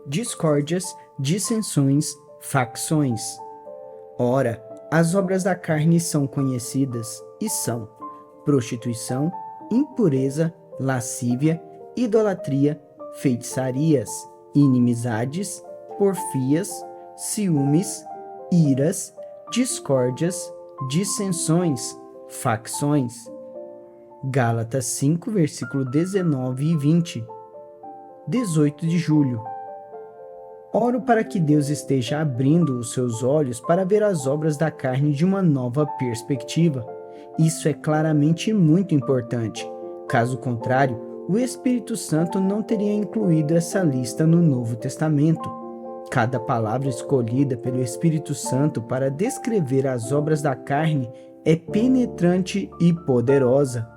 discórdias, dissensões, facções. Ora, as obras da carne são conhecidas e são prostituição, impureza, lascívia, idolatria, feitiçarias, inimizades, porfias, ciúmes, iras, discórdias, dissensões, facções. Gálatas 5, versículo 19 e 20. 18 de julho. Oro para que Deus esteja abrindo os seus olhos para ver as obras da carne de uma nova perspectiva. Isso é claramente muito importante. Caso contrário, o Espírito Santo não teria incluído essa lista no Novo Testamento. Cada palavra escolhida pelo Espírito Santo para descrever as obras da carne é penetrante e poderosa.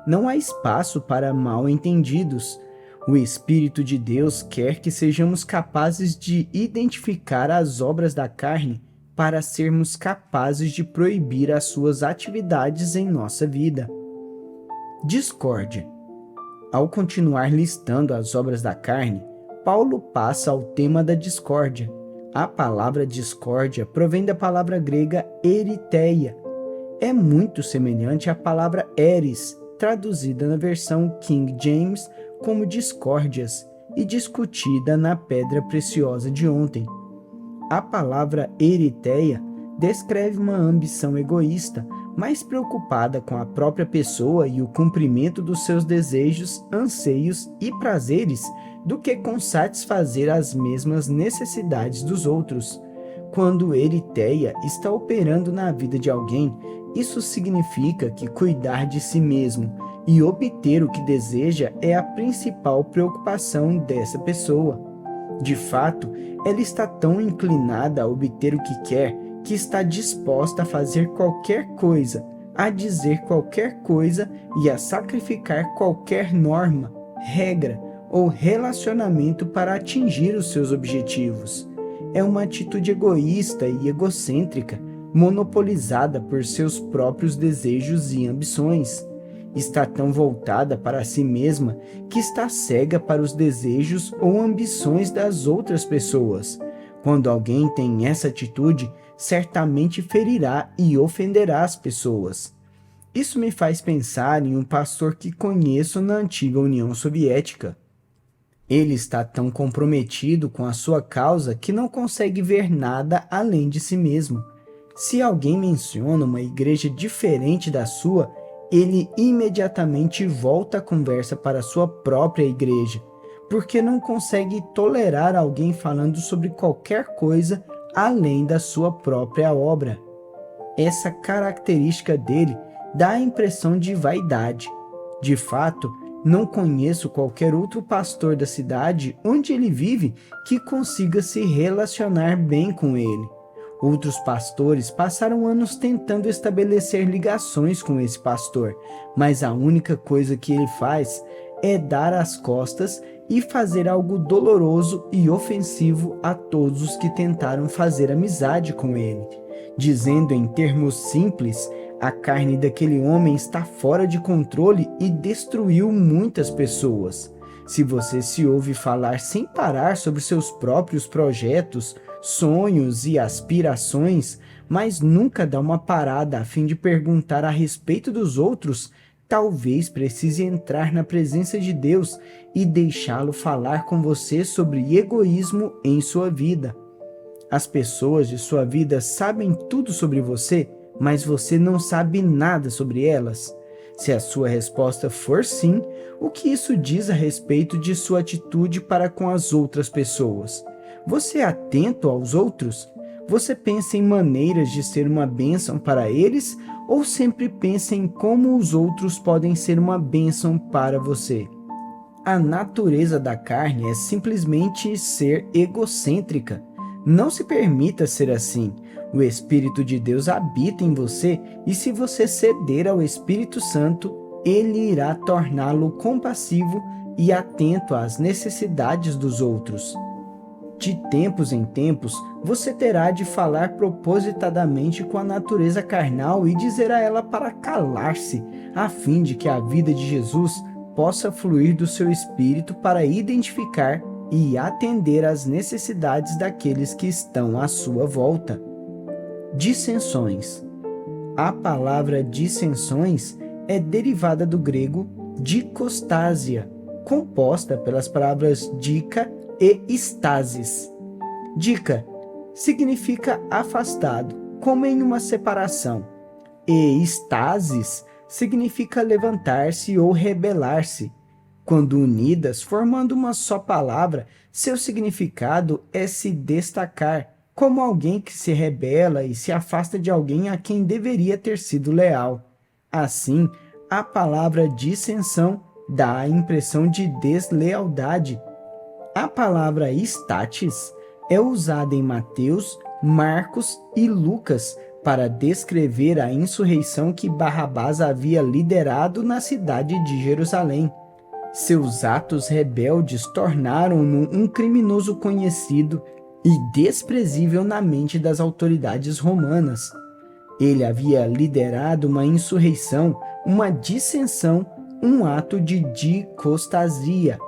Não há espaço para mal-entendidos. O Espírito de Deus quer que sejamos capazes de identificar as obras da carne para sermos capazes de proibir as suas atividades em nossa vida. Discórdia. Ao continuar listando as obras da carne, Paulo passa ao tema da discórdia. A palavra discórdia provém da palavra grega eritheia. É muito semelhante à palavra eris, traduzida na versão King James como discórdias e discutida na pedra preciosa de ontem. A palavra eritheia descreve uma ambição egoísta, mais preocupada com a própria pessoa e o cumprimento dos seus desejos, anseios e prazeres do que com satisfazer as mesmas necessidades dos outros. Quando eritheia está operando na vida de alguém, isso significa que cuidar de si mesmo e obter o que deseja é a principal preocupação dessa pessoa. De fato, ela está tão inclinada a obter o que quer que está disposta a fazer qualquer coisa, a dizer qualquer coisa e a sacrificar qualquer norma, regra ou relacionamento para atingir os seus objetivos. É uma atitude egoísta e egocêntrica, monopolizada por seus próprios desejos e ambições. Está tão voltada para si mesma que está cega para os desejos ou ambições das outras pessoas. Quando alguém tem essa atitude, certamente ferirá e ofenderá as pessoas. Isso me faz pensar em um pastor que conheço na antiga União Soviética. Ele está tão comprometido com a sua causa que não consegue ver nada além de si mesmo. Se alguém menciona uma igreja diferente da sua, ele imediatamente volta a conversa para a sua própria igreja, porque não consegue tolerar alguém falando sobre qualquer coisa além da sua própria obra. Essa característica dele dá a impressão de vaidade. De fato, não conheço qualquer outro pastor da cidade onde ele vive que consiga se relacionar bem com ele. Outros pastores passaram anos tentando estabelecer ligações com esse pastor, mas a única coisa que ele faz é dar as costas e fazer algo doloroso e ofensivo a todos os que tentaram fazer amizade com ele. Dizendo em termos simples, a carne daquele homem está fora de controle e destruiu muitas pessoas. Se você se ouve falar sem parar sobre seus próprios projetos, sonhos e aspirações, mas nunca dá uma parada a fim de perguntar a respeito dos outros, talvez precise entrar na presença de Deus e deixá-lo falar com você sobre egoísmo em sua vida. As pessoas de sua vida sabem tudo sobre você, mas você não sabe nada sobre elas. Se a sua resposta for sim, o que isso diz a respeito de sua atitude para com as outras pessoas? Você é atento aos outros? Você pensa em maneiras de ser uma bênção para eles ou sempre pensa em como os outros podem ser uma bênção para você? A natureza da carne é simplesmente ser egocêntrica. Não se permita ser assim. O Espírito de Deus habita em você e se você ceder ao Espírito Santo, ele irá torná-lo compassivo e atento às necessidades dos outros. De tempos em tempos, você terá de falar propositadamente com a natureza carnal e dizer a ela para calar-se, a fim de que a vida de Jesus possa fluir do seu espírito para identificar e atender às necessidades daqueles que estão à sua volta. Dissensões. A palavra dissensões é derivada do grego dikostásia, composta pelas palavras dica e stasis. Dica significa afastado, como em uma separação, e stasis significa levantar-se ou rebelar-se. Quando unidas, formando uma só palavra, seu significado é se destacar, como alguém que se rebela e se afasta de alguém a quem deveria ter sido leal. Assim, a palavra dissensão dá a impressão de deslealdade. A palavra statis é usada em Mateus, Marcos e Lucas para descrever a insurreição que Barrabás havia liderado na cidade de Jerusalém. Seus atos rebeldes tornaram-no um criminoso conhecido e desprezível na mente das autoridades romanas. Ele havia liderado uma insurreição, uma dissensão, um ato de dikostasia.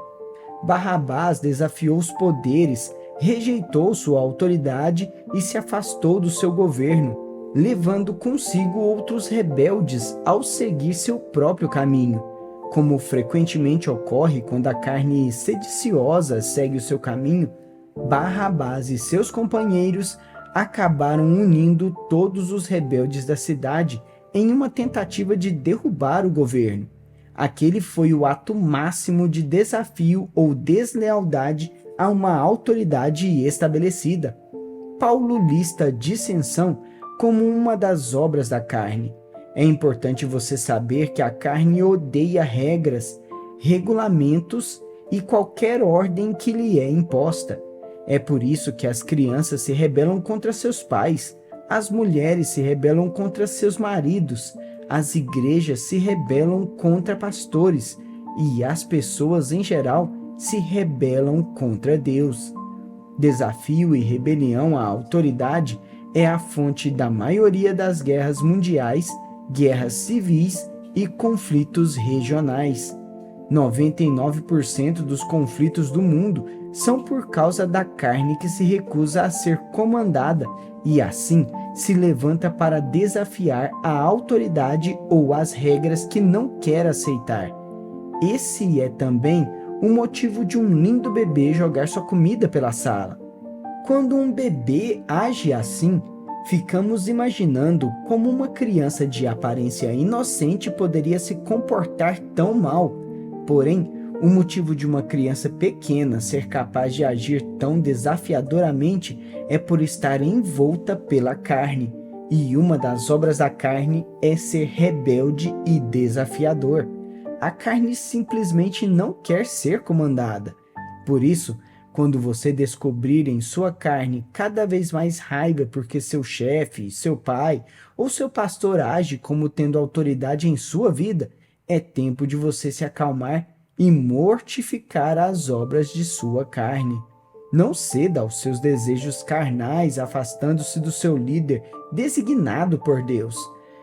Barrabás desafiou os poderes, rejeitou sua autoridade e se afastou do seu governo, levando consigo outros rebeldes ao seguir seu próprio caminho. Como frequentemente ocorre quando a carne sediciosa segue o seu caminho, Barrabás e seus companheiros acabaram unindo todos os rebeldes da cidade em uma tentativa de derrubar o governo. Aquele foi o ato máximo de desafio ou deslealdade a uma autoridade estabelecida. Paulo lista a dissensão como uma das obras da carne. É importante você saber que a carne odeia regras, regulamentos e qualquer ordem que lhe é imposta. É por isso que as crianças se rebelam contra seus pais, as mulheres se rebelam contra seus maridos, as igrejas se rebelam contra pastores e as pessoas em geral se rebelam contra Deus. Desafio e rebelião à autoridade é a fonte da maioria das guerras mundiais, guerras civis e conflitos regionais. 99% dos conflitos do mundo são por causa da carne que se recusa a ser comandada e, assim, se levanta para desafiar a autoridade ou as regras que não quer aceitar. Esse é também o motivo de um lindo bebê jogar sua comida pela sala. Quando um bebê age assim, ficamos imaginando como uma criança de aparência inocente poderia se comportar tão mal. Porém, o motivo de uma criança pequena ser capaz de agir tão desafiadoramente é por estar envolta pela carne, e uma das obras da carne é ser rebelde e desafiador. A carne simplesmente não quer ser comandada. Por isso, quando você descobrir em sua carne cada vez mais raiva porque seu chefe, seu pai ou seu pastor age como tendo autoridade em sua vida, é tempo de você se acalmar e mortificar as obras de sua carne. Não ceda aos seus desejos carnais, afastando-se do seu líder designado por Deus.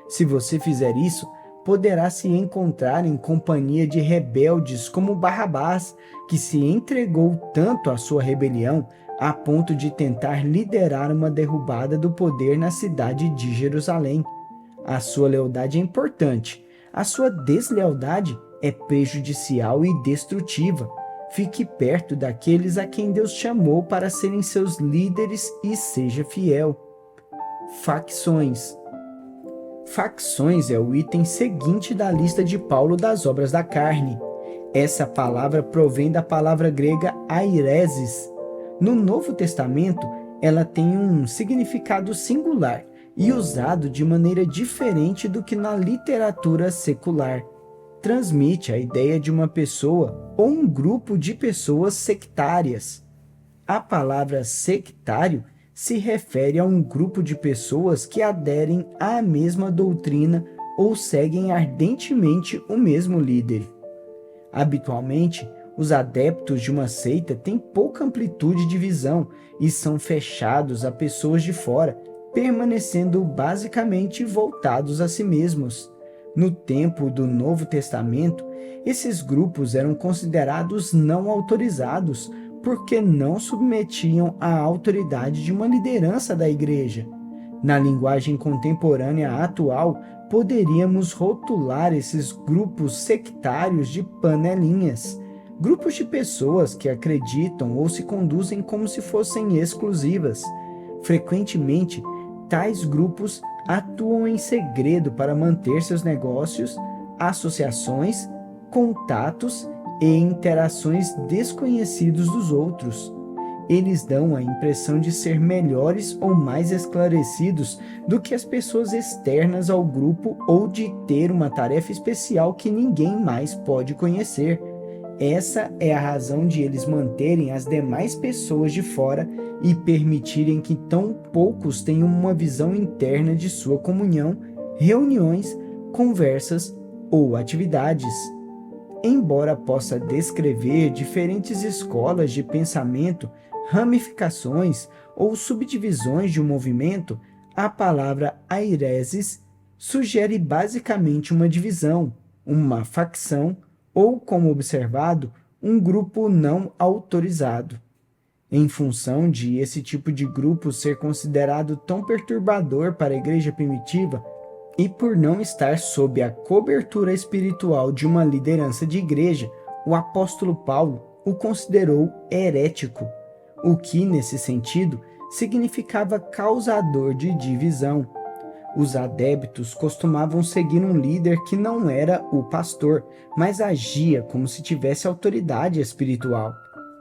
Se você fizer isso, poderá se encontrar em companhia de rebeldes como Barrabás, que se entregou tanto à sua rebelião a ponto de tentar liderar uma derrubada do poder na cidade de Jerusalém. A sua lealdade é importante, a sua deslealdade é prejudicial e destrutiva. Fique perto daqueles a quem Deus chamou para serem seus líderes e seja fiel. Facções. Facções é o item seguinte da lista de Paulo das obras da carne. Essa palavra provém da palavra grega aireses. No Novo Testamento, ela tem um significado singular e usado de maneira diferente do que na literatura secular. Transmite a ideia de uma pessoa ou um grupo de pessoas sectárias. A palavra sectário se refere a um grupo de pessoas que aderem à mesma doutrina ou seguem ardentemente o mesmo líder. Habitualmente, os adeptos de uma seita têm pouca amplitude de visão e são fechados a pessoas de fora, permanecendo basicamente voltados a si mesmos. No tempo do Novo Testamento, esses grupos eram considerados não autorizados, porque não submetiam à autoridade de uma liderança da igreja. Na linguagem contemporânea atual, poderíamos rotular esses grupos sectários de panelinhas, grupos de pessoas que acreditam ou se conduzem como se fossem exclusivas. Frequentemente, tais grupos atuam em segredo para manter seus negócios, associações, contatos e interações desconhecidos dos outros. Eles dão a impressão de ser melhores ou mais esclarecidos do que as pessoas externas ao grupo ou de ter uma tarefa especial que ninguém mais pode conhecer. Essa é a razão de eles manterem as demais pessoas de fora e permitirem que tão poucos tenham uma visão interna de sua comunhão, reuniões, conversas ou atividades. Embora possa descrever diferentes escolas de pensamento, ramificações ou subdivisões de um movimento, a palavra aireses sugere basicamente uma divisão, uma facção ou, como observado, um grupo não autorizado. Em função de esse tipo de grupo ser considerado tão perturbador para a igreja primitiva, e por não estar sob a cobertura espiritual de uma liderança de igreja, o apóstolo Paulo o considerou herético, o que, nesse sentido, significava causador de divisão. Os adeptos costumavam seguir um líder que não era o pastor, mas agia como se tivesse autoridade espiritual,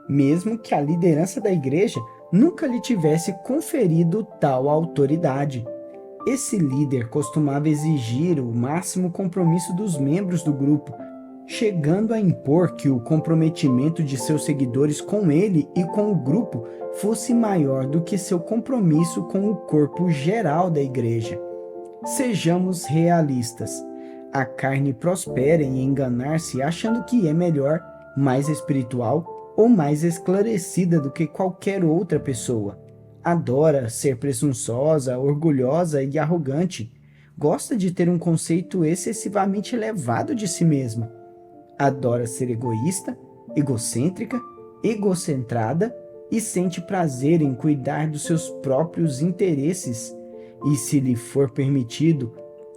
mesmo que a liderança da igreja nunca lhe tivesse conferido tal autoridade. Esse líder costumava exigir o máximo compromisso dos membros do grupo, chegando a impor que o comprometimento de seus seguidores com ele e com o grupo fosse maior do que seu compromisso com o corpo geral da igreja. Sejamos realistas. A carne prospera em enganar-se achando que é melhor, mais espiritual ou mais esclarecida do que qualquer outra pessoa. Adora ser presunçosa, orgulhosa e arrogante. Gosta de ter um conceito excessivamente elevado de si mesma. Adora ser egoísta, egocêntrica, egocentrada e sente prazer em cuidar dos seus próprios interesses. E se lhe for permitido,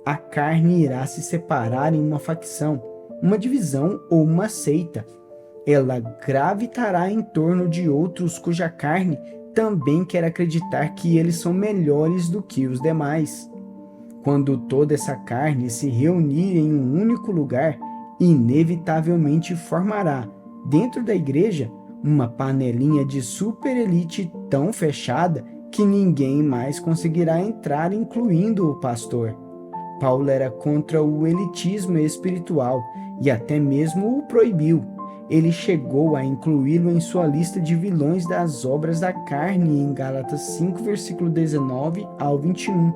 a carne irá se separar em uma facção, uma divisão ou uma seita. Ela gravitará em torno de outros cuja carne também quer acreditar que eles são melhores do que os demais. Quando toda essa carne se reunir em um único lugar, inevitavelmente formará, dentro da igreja, uma panelinha de superelite tão fechada que ninguém mais conseguirá entrar, incluindo o pastor. Paulo era contra o elitismo espiritual e até mesmo o proibiu. Ele chegou a incluí-lo em sua lista de vilões das obras da carne em Gálatas 5, versículo 19 ao 21.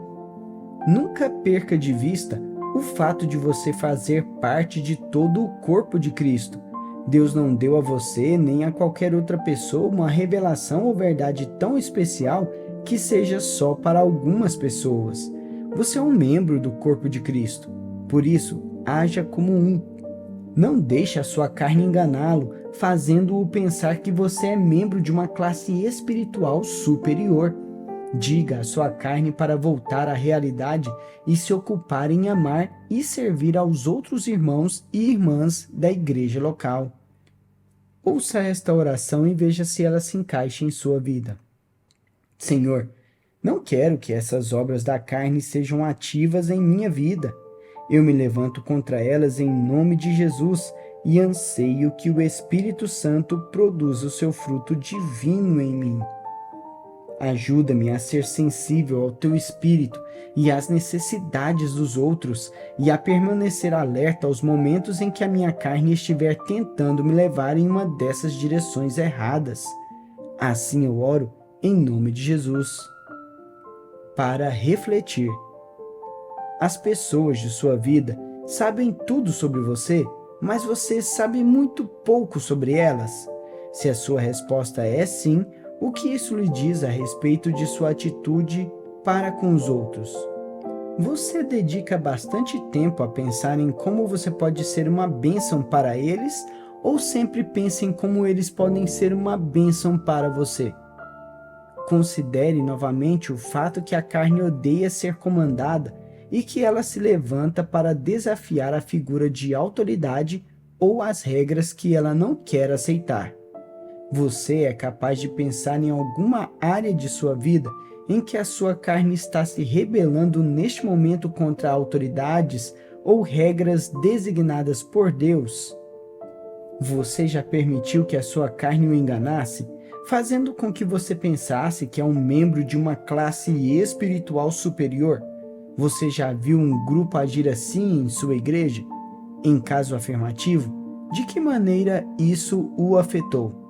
Nunca perca de vista o fato de você fazer parte de todo o corpo de Cristo. Deus não deu a você nem a qualquer outra pessoa uma revelação ou verdade tão especial que seja só para algumas pessoas. Você é um membro do corpo de Cristo. Por isso, haja como um. Não deixe a sua carne enganá-lo, fazendo-o pensar que você é membro de uma classe espiritual superior. Diga à sua carne para voltar à realidade e se ocupar em amar e servir aos outros irmãos e irmãs da igreja local. Ouça esta oração e veja se ela se encaixa em sua vida. Senhor, não quero que essas obras da carne sejam ativas em minha vida. Eu me levanto contra elas em nome de Jesus e anseio que o Espírito Santo produza o seu fruto divino em mim. Ajuda-me a ser sensível ao teu espírito e às necessidades dos outros e a permanecer alerta aos momentos em que a minha carne estiver tentando me levar em uma dessas direções erradas. Assim eu oro em nome de Jesus. Para refletir. As pessoas de sua vida sabem tudo sobre você, mas você sabe muito pouco sobre elas? Se a sua resposta é sim, o que isso lhe diz a respeito de sua atitude para com os outros? Você dedica bastante tempo a pensar em como você pode ser uma bênção para eles ou sempre pensa em como eles podem ser uma bênção para você? Considere novamente o fato que a carne odeia ser comandada e que ela se levanta para desafiar a figura de autoridade ou as regras que ela não quer aceitar. Você é capaz de pensar em alguma área de sua vida em que a sua carne está se rebelando neste momento contra autoridades ou regras designadas por Deus? Você já permitiu que a sua carne o enganasse, fazendo com que você pensasse que é um membro de uma classe espiritual superior? Você já viu um grupo agir assim em sua igreja? Em caso afirmativo, de que maneira isso o afetou?